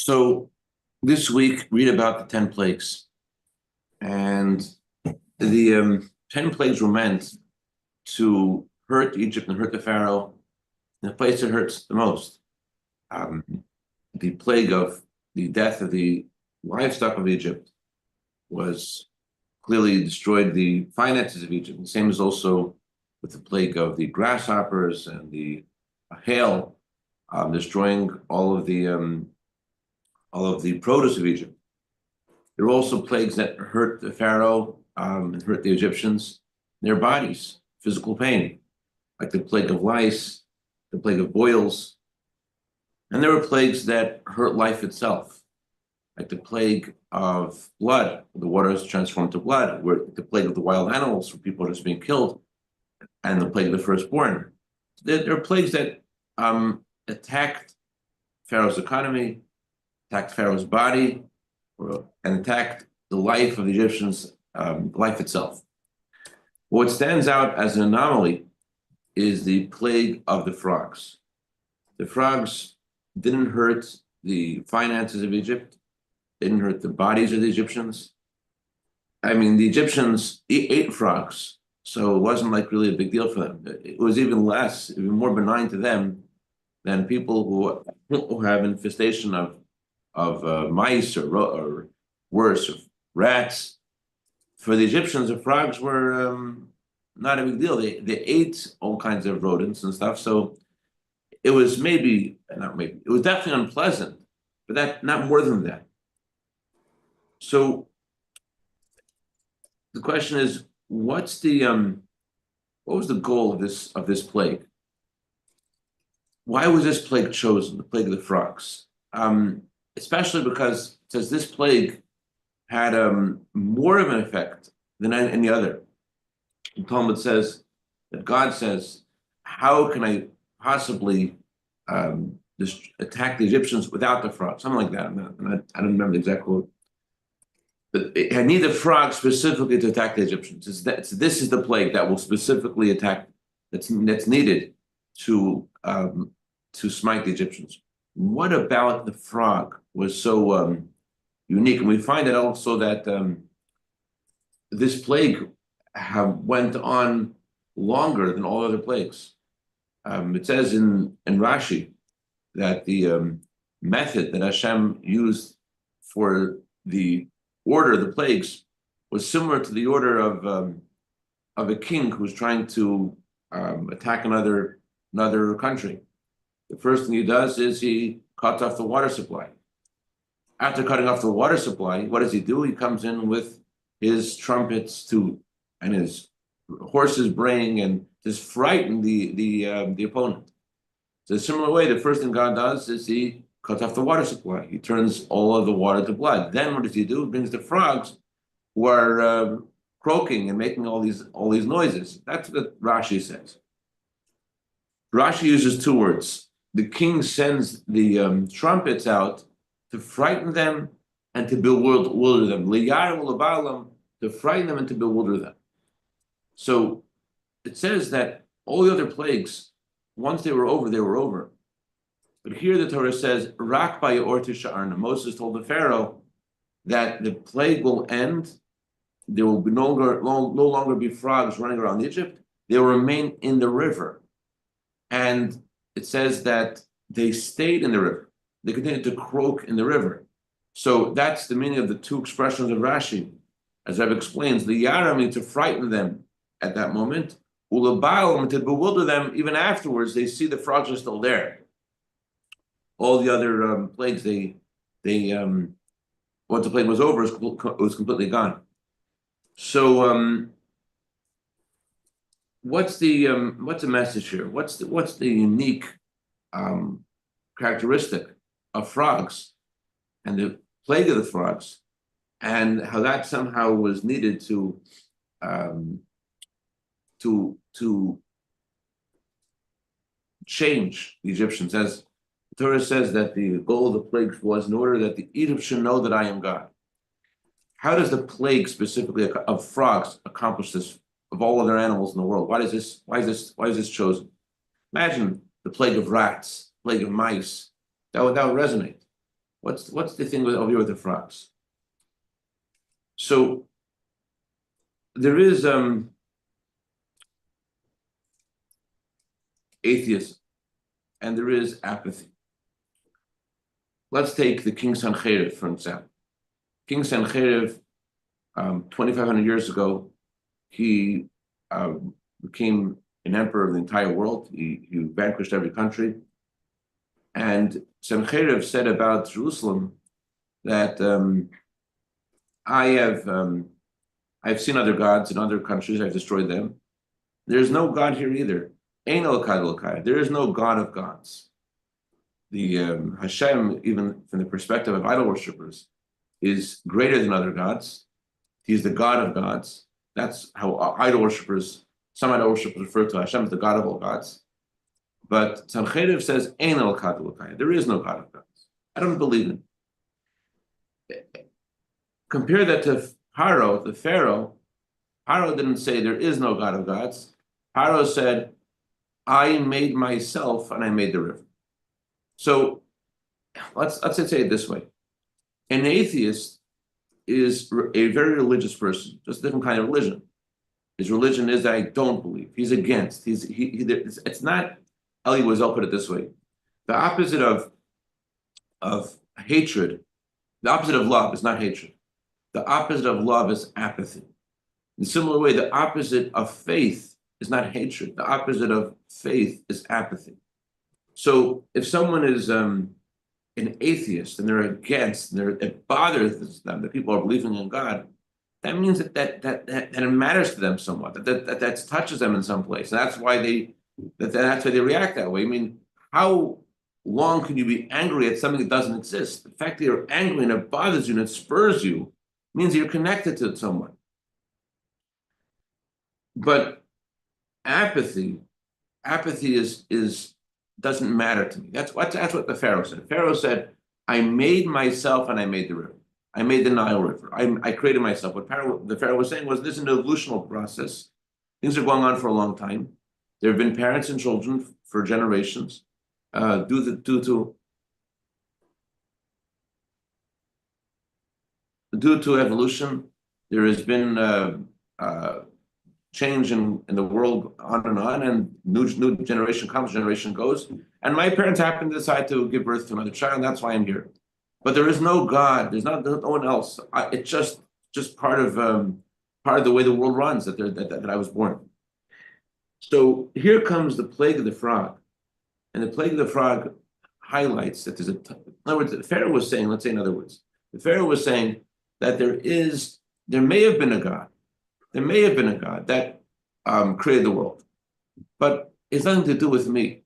So this week, read about the 10 plagues. And the 10 plagues were meant to hurt Egypt and hurt the Pharaoh in the place it hurts the most. Um, the plague of the death of the livestock of Egypt was clearly destroyed the finances of Egypt. The same is also with the plague of the grasshoppers and the hail, destroying all of the produce of Egypt. There were also plagues that hurt the Pharaoh and hurt the Egyptians, their bodies, physical pain, like the plague of lice, the plague of boils. And there were plagues that hurt life itself, like the plague of blood, the water is transformed to blood, where the plague of the wild animals, where people are just being killed, and the plague of the firstborn. There are plagues that attacked Pharaoh's economy, attacked Pharaoh's body, and attacked the life of the Egyptians, life itself. What stands out as an anomaly is the plague of the frogs. The frogs didn't hurt the finances of Egypt, didn't hurt the bodies of the Egyptians. I mean, the Egyptians ate frogs, so it wasn't like really a big deal for them. It was even more benign to them than people who have infestation of mice or worse, of rats. For the Egyptians, the frogs were not a big deal. They ate all kinds of rodents and stuff. So it was it was definitely unpleasant, but that not more than that. So the question is, what was the goal of this plague? Why was this plague chosen, the plague of the frogs? Especially because it says this plague had more of an effect than any other. The Talmud says that God says, how can I possibly just attack the Egyptians without the frogs? Something like that. I don't remember the exact quote. But I need the frogs specifically to attack the Egyptians. This is the plague that will specifically attack, that's needed to smite the Egyptians. What about the frog was so unique? And we find it also that this plague went on longer than all other plagues. It says in Rashi that the method that Hashem used for the order of the plagues was similar to the order of a king who's trying to attack another country. The first thing he does is he cuts off the water supply. After cutting off the water supply, what does he do? He comes in with his trumpets and his horses braying and just frighten the opponent. So a similar way, the first thing God does is he cuts off the water supply. He turns all of the water to blood. Then what does he do? He brings the frogs who are croaking and making all these noises. That's what Rashi says. Rashi uses two words. The king sends the trumpets out to frighten them and to bewilder them. To frighten them and to bewilder them. So it says that all the other plagues, once they were over, they were over. But here the Torah says, Rak ba'yor tisha'arna. Moses told the Pharaoh that the plague will end. There will be no longer be frogs running around Egypt. They will remain in the river. And it says that they stayed in the river. They continued to croak in the river. So that's the meaning of the two expressions of Rashi. As Rebbe explains, the Yara means to frighten them at that moment. Ulabal, to bewilder them even afterwards. They see the frogs are still there. All the other plagues, once the plague was over, it was completely gone. So what's the message here? What's the unique characteristic of frogs and the plague of the frogs, and how that somehow was needed to change the Egyptians? As the Torah says that the goal of the plagues was in order that the Egyptians should know that I am God. How does the plague specifically of frogs accomplish this of all other animals in the world? Why is this chosen? Imagine the plague of rats, plague of mice. That would resonate. What's the thing over here with the frogs? So there is atheism and there is apathy. Let's take the King Sancherib, for example. King Sancherib, 2,500 years ago, he became an emperor of the entire world. He vanquished every country. And Sancherib said about Jerusalem that I've seen other gods in other countries, I've destroyed them. There's no God here either. Ein Elokad Elokad. There is no God of gods. The Hashem, even from the perspective of idol worshippers, is greater than other gods. He's the God of gods. That's how some idol worshippers refer to Hashem as the God of all gods. But Sancherib says, Ein Elokad Elokad. There is no God of gods. I don't believe in it. Compare that to Paro, the Pharaoh. Paro didn't say there is no God of gods. Paro said, I made myself and I made the river. So let's say it this way. An atheist is a very religious person, just a different kind of religion. His religion is that I don't believe. He's against. It's not, Eli Wiesel put it this way. The opposite of hatred, the opposite of love is not hatred. The opposite of love is apathy. In a similar way, the opposite of faith is not hatred. The opposite of faith is apathy. So if someone is an atheist and they're against, and it bothers them that people are believing in God, that means that it matters to them somewhat, that touches them in some place. And that's why that's why they react that way. I mean, how long can you be angry at something that doesn't exist? The fact that you're angry and it bothers you and it spurs you means you're connected to someone. But apathy is doesn't matter to me. That's what the Pharaoh said. Pharaoh said, I made myself and I made the river. I made the Nile River. I created myself. What the Pharaoh was saying was this is an evolutional process. Things are going on for a long time. There have been parents and children for generations. Due to evolution, there has been change in the world on, and new generation comes, generation goes. And my parents happened to decide to give birth to another child, and that's why I'm here. But there is no God. There's no one else. It's just part of the way the world runs that I was born. So here comes the plague of the frog, and the plague of the frog highlights that in other words, the Pharaoh was saying. Let's say in other words, the Pharaoh was saying that there may have been a God. There may have been a God that created the world, but it's nothing to do with me.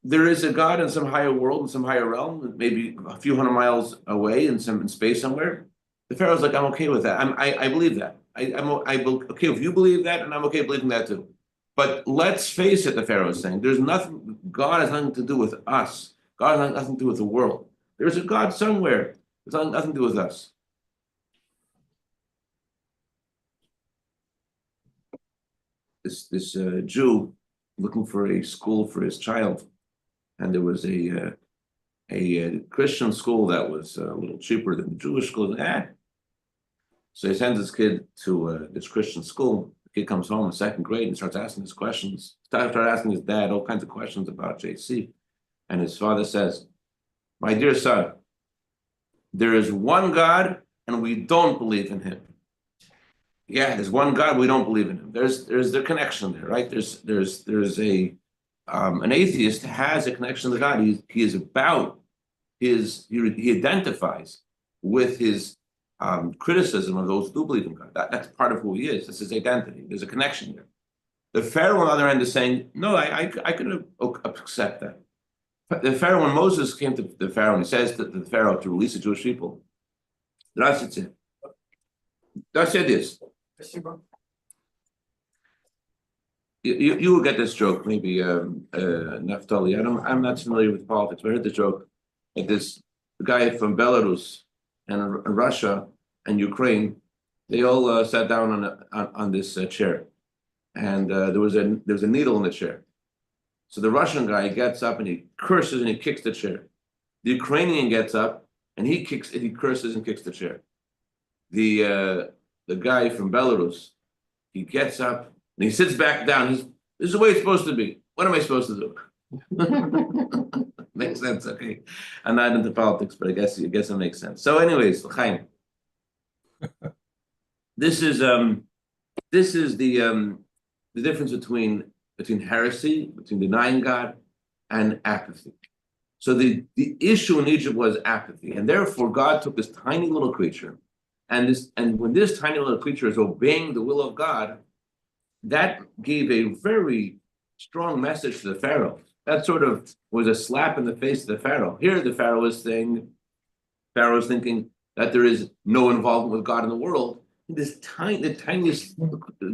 There is a God in some higher world, in some higher realm, maybe a few hundred miles away in space somewhere. The Pharaoh's like, I'm okay with that. I believe that. I'm okay if you believe that, and I'm okay believing that too. But let's face it, the Pharaoh is saying, there's nothing. God has nothing to do with us. God has nothing to do with the world. There's a God somewhere. It's nothing to do with us. This Jew looking for a school for his child, and there was a Christian school that was a little cheaper than the Jewish school. So he sends his kid to this Christian school. The kid comes home in second grade and starts asking his questions. Starts asking his dad all kinds of questions about JC, and his father says, "My dear son, there is one God, and we don't believe in him." Yeah, there's one God, we don't believe in him. There's the connection there, right? There's an atheist has a connection to God. He is about he identifies with his criticism of those who do believe in God. That's part of who he is. That's his identity. There's a connection there. The Pharaoh on the other end is saying, no, I could accept that. But the Pharaoh, when Moses came to the Pharaoh and he says to the Pharaoh to release the Jewish people, that's it. That's it. You will get this joke, maybe Naftali. I'm not familiar with politics, but I heard the joke that this guy from Belarus and Russia and Ukraine, they all sat down on this chair, and there was a needle in the chair. So the Russian guy gets up and he curses and he kicks the chair, The Ukrainian gets up and he curses and kicks the chair. The guy from Belarus, he gets up and he sits back down. This is the way it's supposed to be. What am I supposed to do? Makes sense, okay. I'm not into politics, but I guess it makes sense. So, anyways, Chaim, this is the difference between heresy, between denying God, and apathy. So the issue in Egypt was apathy, and therefore God took this tiny little creature, and when this tiny little creature is obeying the will of God, that gave a very strong message to the Pharaoh. That sort of was a slap in the face to the Pharaoh. Here, the Pharaoh is thinking that there is no involvement with God in the world. The tiniest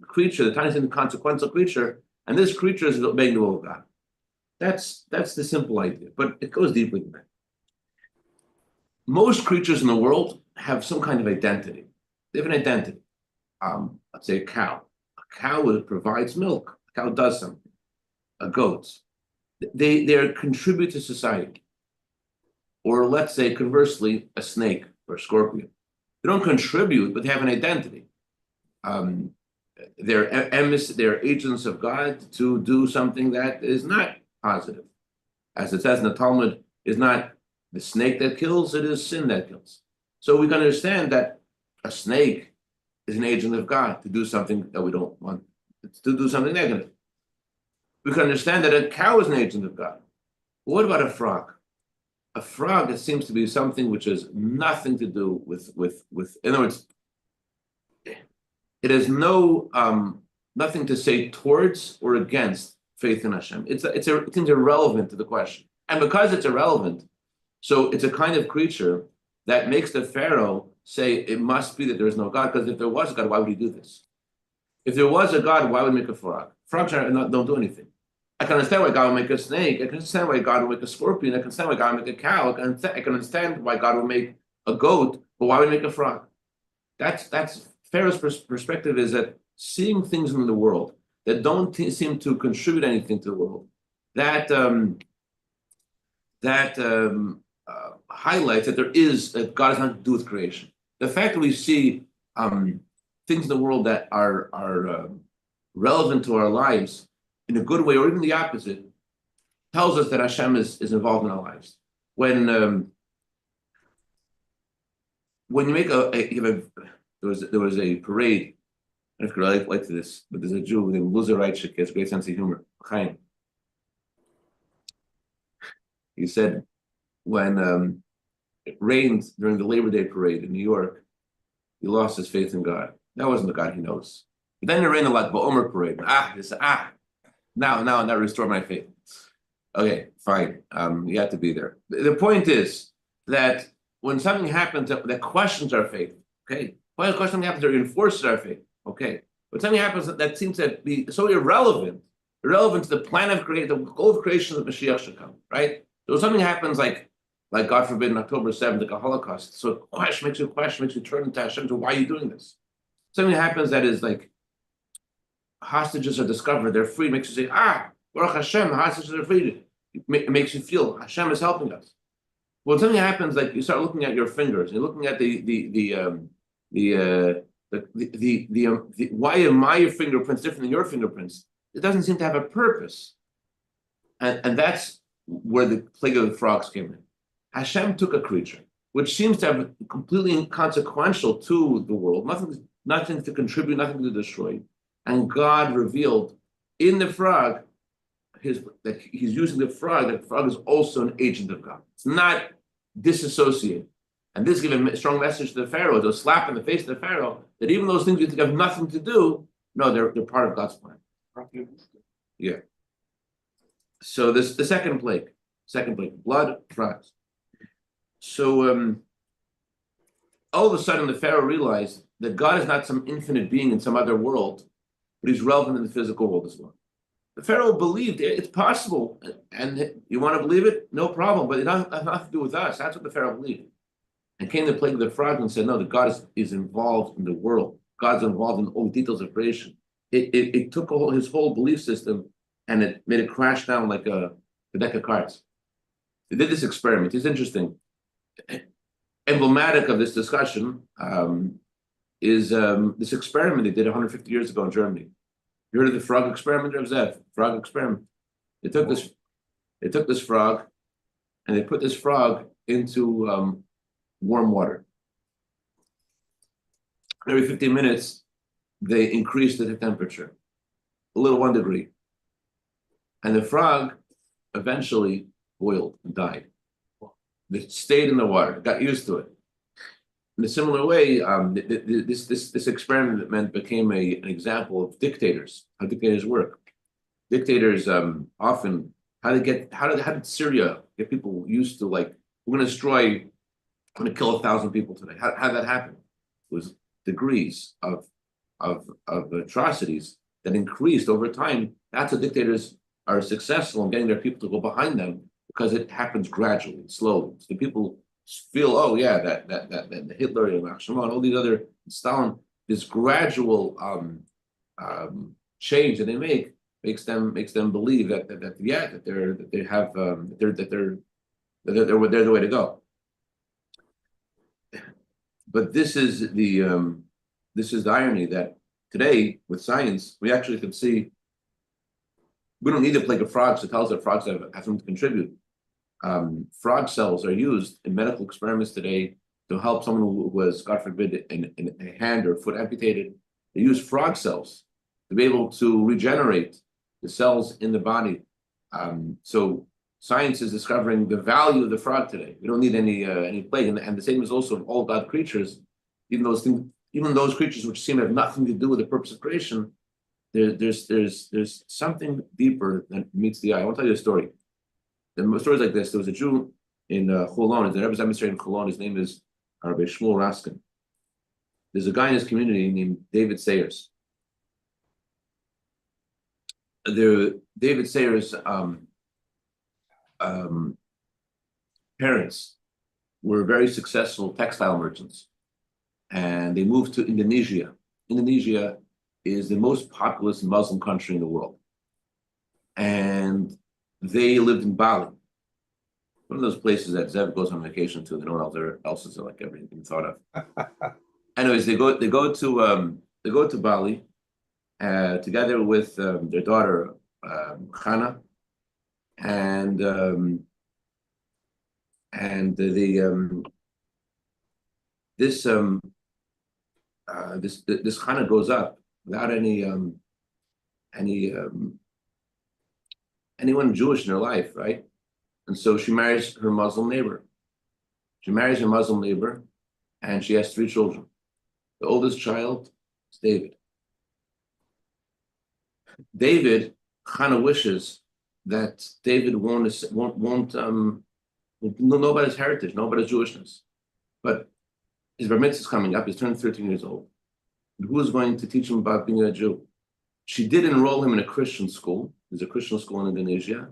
creature, the tiniest inconsequential creature, and this creature is obeying the will of God. That's the simple idea, but it goes deeper than that. Most creatures in the world have some kind of identity. They have an identity. Let's say a cow. A cow provides milk. A cow does something. A goat. They contribute to society. Or let's say conversely, a snake or a scorpion. They don't contribute, but they have an identity. They're agents of God to do something that is not positive. As it says in the Talmud, is not the snake that kills, it is sin that kills. So we can understand that a snake is an agent of God to do something that we don't want, to do something negative. We can understand that a cow is an agent of God. But what about a frog? A frog, it seems to be something which has nothing to do with in other words, it has nothing to say towards or against faith in Hashem. It seems irrelevant to the question. And because it's irrelevant, so it's a kind of creature that makes the Pharaoh say it must be that there is no God, because if there was a God, why would he do this? If there was a God, why would he make a frog? Frogs don't do anything. I can understand why God would make a snake. I can understand why God would make a scorpion. I can understand why God would make a cow. I can understand why God would make a goat, but why would he make a frog? That's Pharaoh's perspective, is that seeing things in the world that don't seem to contribute anything to the world, that highlights that God has nothing to do with creation. The fact that we see things in the world that are relevant to our lives in a good way, or even the opposite, tells us that Hashem is involved in our lives. When you make there was a parade. I don't know if you relate to this, but there's a Jew named Loser Reitschik. He has a great sense of humor. Chaim. He said when it rained during the Labor Day parade in New York, he lost his faith in God. That wasn't the God he knows. But then it rained a lot, Ba'omer parade. He said, now that restored my faith. Okay, fine. You have to be there. The point is that when something happens that questions our faith, okay, when something happens that reinforces our faith, okay, but something happens that seems to be so irrelevant to the plan of creation, the goal of creation that Mashiach should come, right? So something happens like God forbid, on October 7th, like a Holocaust. So makes you turn into Hashem to why are you doing this? Something happens that is like hostages are discovered, they're free, makes you say, Baruch Hashem, the hostages are free. It makes you feel Hashem is helping us. Well, something happens like you start looking at your fingers, you're looking at why are my fingerprints different than your fingerprints? It doesn't seem to have a purpose. And that's where the plague of the frogs came in. Hashem took a creature which seems to have completely inconsequential to the world, nothing to contribute, nothing to destroy. And God revealed in the frog that he's using the frog, that the frog is also an agent of God. It's not disassociated. And this gave a strong message to the Pharaoh, to slap in the face of the Pharaoh, that even those things you think have nothing to do, no, they're part of God's plan. Yeah. So the second plague, blood, frogs. So all of a sudden the Pharaoh realized that God is not some infinite being in some other world, but he's relevant in the physical world as well. The Pharaoh believed it's possible, and you want to believe it? No problem, but it has nothing to do with us. That's what the Pharaoh believed. And came the plague of the frog and said, no, that God is involved in the world. God's involved in all the details of creation. It took his whole belief system and it made it crash down like a deck of cards. They did this experiment. It's interesting. Emblematic of this discussion is this experiment they did 150 years ago in Germany. You heard of the frog experiment, Rav Zev? Frog experiment. They took this frog, and they put this frog into warm water. Every 15 minutes, they increased the temperature a little 1 degree, and the frog eventually boiled and died. It stayed in the water, got used to it. In a similar way, this experiment became an example of dictators, how dictators work. Dictators often how did Syria get people used to, like, we're going to kill 1,000 people today? How did that happen? It was degrees of atrocities that increased over time. That's how dictators are successful in getting their people to go behind them, because it happens gradually, slowly. So the people feel, oh yeah, that Hitler and Shimon, all these other Stalin, this gradual change that they make makes them believe that they're the way to go. But this is the irony, that today with science we actually can see we don't need a plague of frogs to tell us that frogs have something to contribute. Frog cells are used in medical experiments today to help someone who was, God forbid, in a hand or foot amputated. They use frog cells to be able to regenerate the cells in the body. So science is discovering the value of the frog today. We don't need any plague, and the same is also of all God creatures. Even those creatures which seem to have nothing to do with the purpose of creation, there's something deeper that meets the eye. I want to tell you a story. The story is like this. There was a Jew in Cholon, the Rebbe's emissary in Cholon. His name is Rabbi Shmuel Raskin. There's a guy in his community named David Sayers. David Sayers' parents were very successful textile merchants, and they moved to Indonesia. Indonesia is the most populous Muslim country in the world, and they lived in Bali, one of those places that Zev goes on vacation to. No one else is like everything thought of. Anyways, they go to Bali together with their daughter Hannah, and this Hannah grows up without anyone Jewish in her life, right? And so she marries her Muslim neighbor. And she has 3 children. The oldest child is David. David kind of wishes that David won't know about his heritage, know about his Jewishness. But his bar mitzvah is coming up. He's turning 13 years old. And who is going to teach him about being a Jew? She did enroll him in a Christian school. There's a Christian school in Indonesia,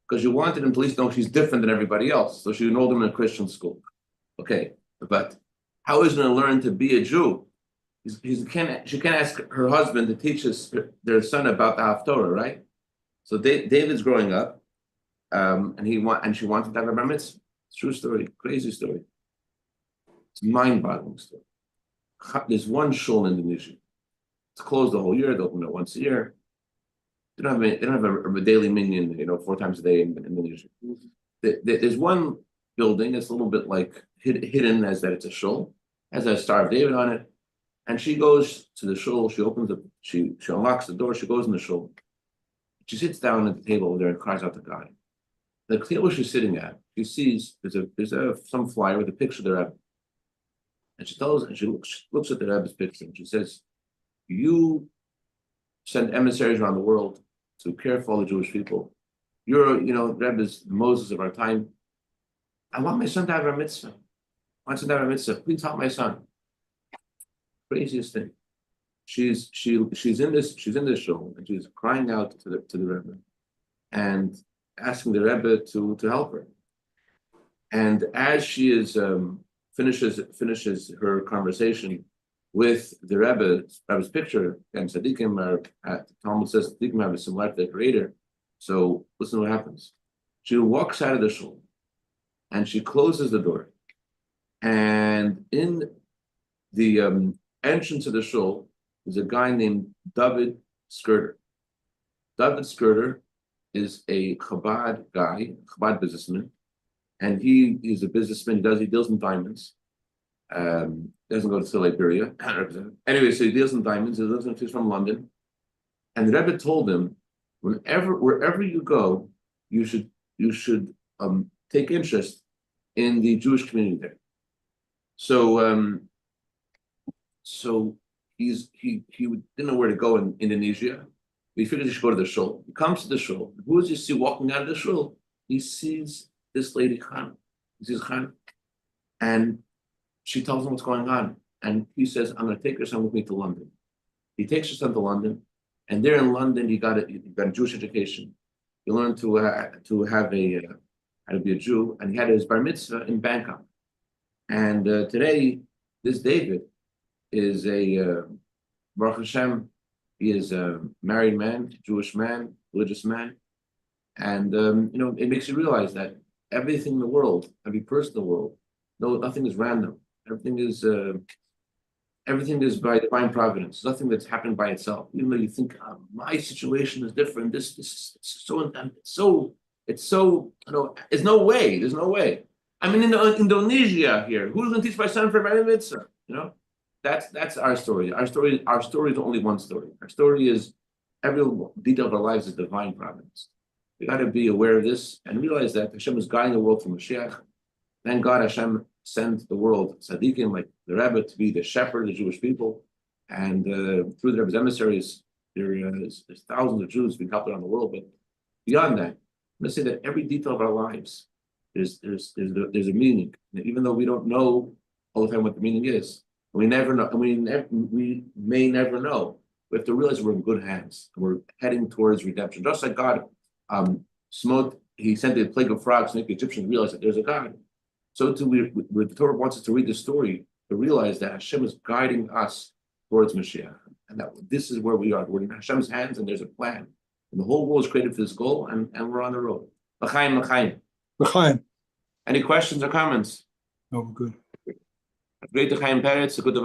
because she wanted him to at least know she's different than everybody else. So she enrolled him in a Christian school. Okay, but how is he going to learn to be a Jew? She can't ask her husband to teach their son about the Haftorah, right? So David's growing up, and she wanted to have a bar mitzvah. True story, crazy story. It's a mind-boggling story. There's one shul in Indonesia. It's closed the whole year. They open it once a year. They don't have a daily minyan, 4 times a day in Indonesia. There's one building that's a little bit like hidden as that it's a shul, has a Star of David on it. And she goes to the shul. She unlocks the door. She goes in the shul. She sits down at the table over there and cries out to God. The table she's sitting at, she sees there's some flyer with a picture of the Rebbe. And she looks at the Rebbe's picture, and she says, "You send emissaries around the world to care for all the Jewish people. You're, Rebbe is the Moses of our time. I want my son to have a mitzvah. Please help my son." Craziest thing. She's in this show, and she's crying out to the Rebbe and asking the Rebbe to help her. And as she is finishes her conversation with the Rebbe's picture, and Tzaddikim Talmud says Tzaddikim have a similarity to the Creator. So listen to what happens. She walks out of the shul, and she closes the door. And in the entrance of the shul is a guy named David Skirter. David Skirter is a Chabad guy, Chabad businessman, and he is a businessman. He deals in diamonds. Doesn't go to Liberia. Anyway, so he deals in diamonds. He's from London, and the Rebbe told him, wherever you go, you should take interest in the Jewish community there. So he didn't know where to go in Indonesia. He figured he should go to the shul. He comes to the shul. Who does he see walking out of the shul? He sees this lady Khan. He sees Khan, and she tells him what's going on. And he says, "I'm going to take your son with me to London." He takes your son to London, and there in London, you got a Jewish education. You learn to have how to be a Jew, and he had his bar mitzvah in Bangkok. And today, this David is a Baruch Hashem. He is a married man, Jewish man, religious man, and it makes you realize that everything in the world, every person in the world, nothing is random. Everything is by divine providence. Nothing that's happened by itself. Even though you think my situation is different, this is so it's no way. There's no way. I mean, in Indonesia here, who's going to teach my son for Mary Mitzvah? That's our story. Our story is only one story. Our story is every detail of our lives is divine providence. We got to be aware of this and realize that Hashem is guiding the world through Mashiach. Thank God Hashem sent the world tzaddikim like the Rebbe to be the shepherd of the Jewish people, and through the Rebbe's emissaries, there's thousands of Jews being helped around the world. But beyond that, I'm going to say that every detail of our lives there's a meaning, even though we don't know all the time what the meaning is. We never know, and we may never know. We have to realize we're in good hands, and we're heading towards redemption. Just like God smote, He sent the plague of frogs to make the Egyptians realize that there's a God. So too, the Torah wants us to read the story to realize that Hashem is guiding us towards Mashiach, and that this is where we are. We're in Hashem's hands, and there's a plan. And the whole world is created for this goal, and we're on the road. L'chaim, l'chaim. L'chaim. Any questions or comments? Oh, good. Great Chaim Peretz, good